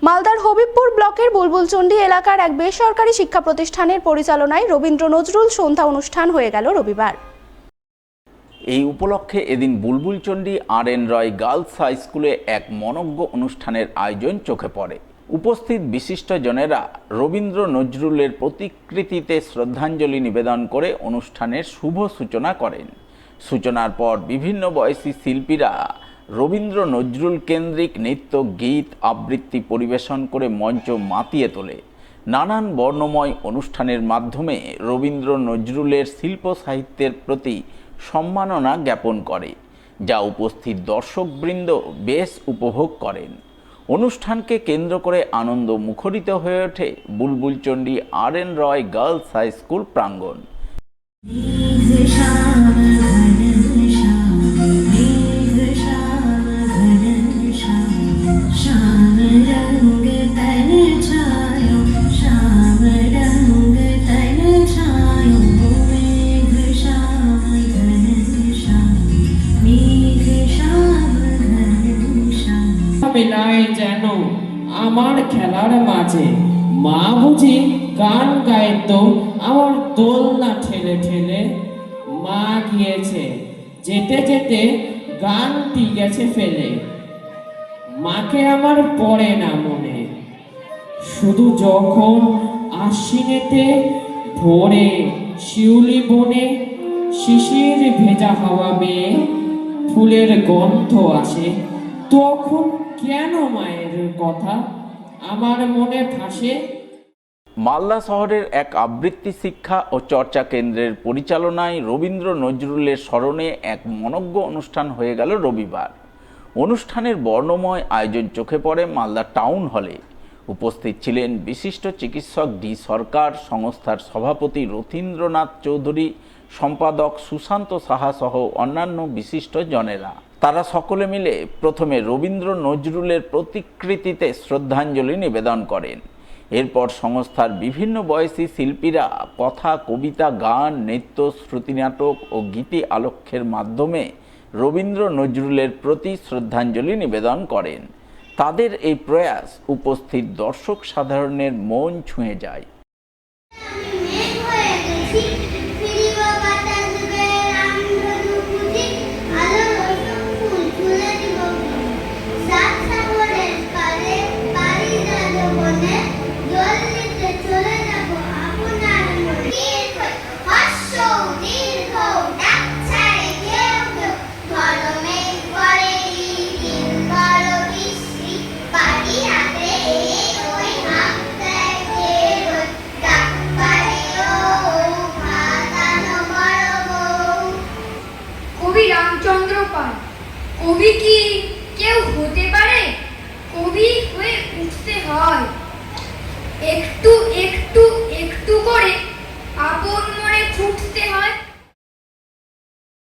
মালদার হবিবপুর ব্লকের বুলবুলচন্ডী এলাকার এক বেসরকারি শিক্ষা প্রতিষ্ঠানের পরিচালনায় রবীন্দ্র নজরুল সন্ধ্যা অনুষ্ঠান হয়ে গেল রবিবার। এই উপলক্ষে এদিন বুলবুলচন্ডী আর.এন. রয় গার্লস হাই স্কুলে এক মনোজ্ঞ অনুষ্ঠানের আয়োজন চোখে পড়ে। উপস্থিত বিশিষ্টজনেরা রবীন্দ্র নজরুলের প্রতিকৃতিতে শ্রদ্ধাঞ্জলি নিবেদন করে অনুষ্ঠানের শুভ সূচনা করেন। সূচনার পর বিভিন্ন বয়সী শিল্পীরা রবীন্দ্র নজরুল কেন্দ্রিক নৃত্য, গীত, আবৃত্তি পরিবেশন করে মঞ্চ মাতিয়ে তোলে। নানান বর্ণময় অনুষ্ঠানের মাধ্যমে রবীন্দ্র নজরুলের শিল্প সাহিত্যের প্রতি সম্মাননা জ্ঞাপন করে, যা উপস্থিত দর্শকবৃন্দ বেশ উপভোগ করেন। অনুষ্ঠানকে কেন্দ্র করে আনন্দ মুখরিত হয়ে ওঠে বুলবুলচন্ডী আর.এন. রয় গার্লস হাই স্কুল প্রাঙ্গণ। মেলায় যেন আমার খেলার মাঝে মা বুঝি গান গাইতো আমার দোলনা ঠেলে ঠেলে। মা গিয়েছে যেতে যেতে গানটি গেছে ফেলে। মাকে আমার পড়ে না মনে, শুধু যখন আশ্বিনেতে ভোরে শিউলি বনে শিশির ভেজা হাওয়া বেয়ে ফুলের গন্ধ আসে, তখন কেন মায়ের কথা আমার মনে ভাসে। মালদা শহরের এক আবৃত্তি শিক্ষা ও চর্চা কেন্দ্রের পরিচালনায় রবীন্দ্র নজরুলের স্মরণে এক মনোজ্ঞ অনুষ্ঠান হয়ে গেল রবিবার। অনুষ্ঠানের বর্ণময় আয়োজন চোখে পড়ে মালদা টাউন হলে। উপস্থিত ছিলেন বিশিষ্ট চিকিৎসক ডি সরকার, সংস্থার সভাপতি রথীন্দ্রনাথ চৌধুরী, সম্পাদক সুশান্ত সাহা সহ অন্যান্য বিশিষ্ট জনেরা। তারা সকলে মিলে প্রথমে রবীন্দ্র নজরুলের প্রতিকৃতিতে শ্রদ্ধাঞ্জলি নিবেদন করেন। এরপর সংস্থার বিভিন্ন বয়সী শিল্পীরা কথা, কবিতা, গান, নৃত্য, শ্রুতিনাটক ও গীতি আলেখ্যের মাধ্যমে রবীন্দ্র নজরুলের প্রতি শ্রদ্ধাঞ্জলি নিবেদন করেন। তাদের এই প্রয়াস উপস্থিত দর্শক সাধারণের মন ছুঁয়ে যায়। রামচন্দ্র পাল কবি কি কেউ হতে পারে? কবি হয়ে উঠতে হয় একটু একটু একটু করে, আপন মনে ফুটতে হয়।